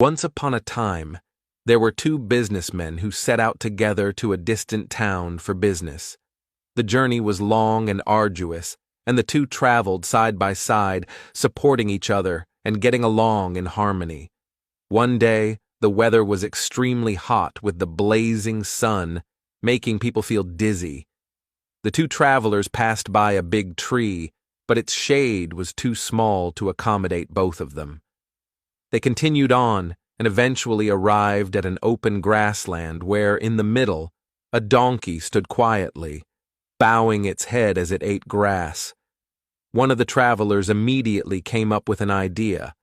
Once upon a time, there were two businessmen who set out together to a distant town for business. The journey was long and arduous, and the two traveled side by side, supporting each other and getting along in harmony. One day, the weather was extremely hot with the blazing sun, making people feel dizzy. The two travelers passed by a big tree, but its shade was too small to accommodate both of them. They continued on and eventually arrived at an open grassland where, in the middle, a donkey stood quietly, bowing its head as it ate grass. One of the travelers immediately came up with an idea.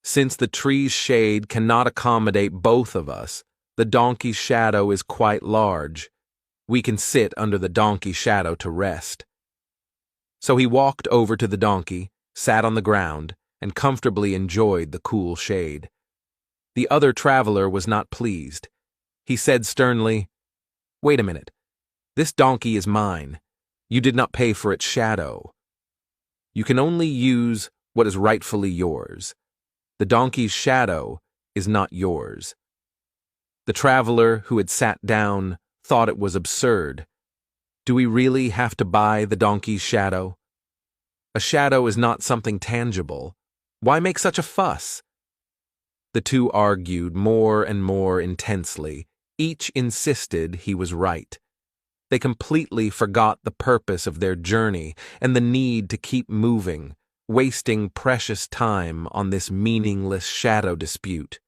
Since the tree's shade cannot accommodate both of us, the donkey's shadow is quite large. We can sit under the donkey's shadow to rest. So he walked over to the donkey, sat on the ground, and comfortably enjoyed the cool shade. The other traveler was not pleased. He said sternly, "Wait a minute. This donkey is mine. You did not pay for its shadow. You can only use what is rightfully yours. The donkey's shadow is not yours." The traveler who had sat down thought it was absurd. Do we really have to buy the donkey's shadow? A shadow is not something tangible. Why make such a fuss? The two argued more and more intensely. Each insisted he was right. They completely forgot the purpose of their journey and the need to keep moving, wasting precious time on this meaningless shadow dispute.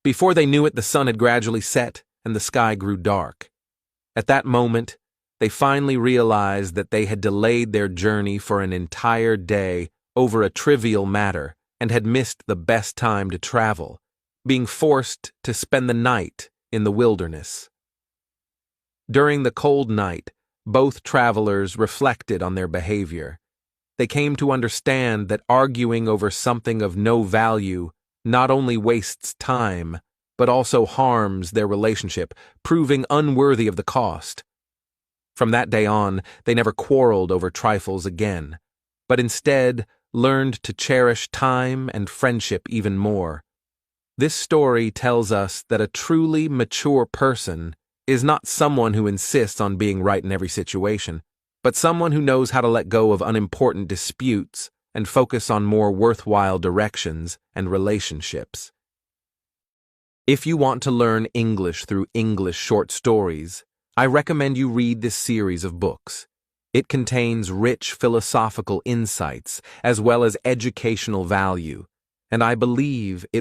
Before they knew it, the sun had gradually set and the sky grew dark. At that moment, they finally realized that they had delayed their journey for an entire day over a trivial matter and had missed the best time to travel, being forced to spend the night in the wilderness. During the cold night, both travelers reflected on their behavior. They came to understand that arguing over something of no value not only wastes time, but also harms their relationship, proving unworthy of the cost. From that day on, they never quarreled over trifles again, but instead learned to cherish time and friendship even more. This story tells us that a truly mature person is not someone who insists on being right in every situation, but someone who knows how to let go of unimportant disputes and focus on more worthwhile directions and relationships. If you want to learn English through English short stories, I recommend you read this series of books. It contains rich philosophical insights as well as educational value, and I believe it will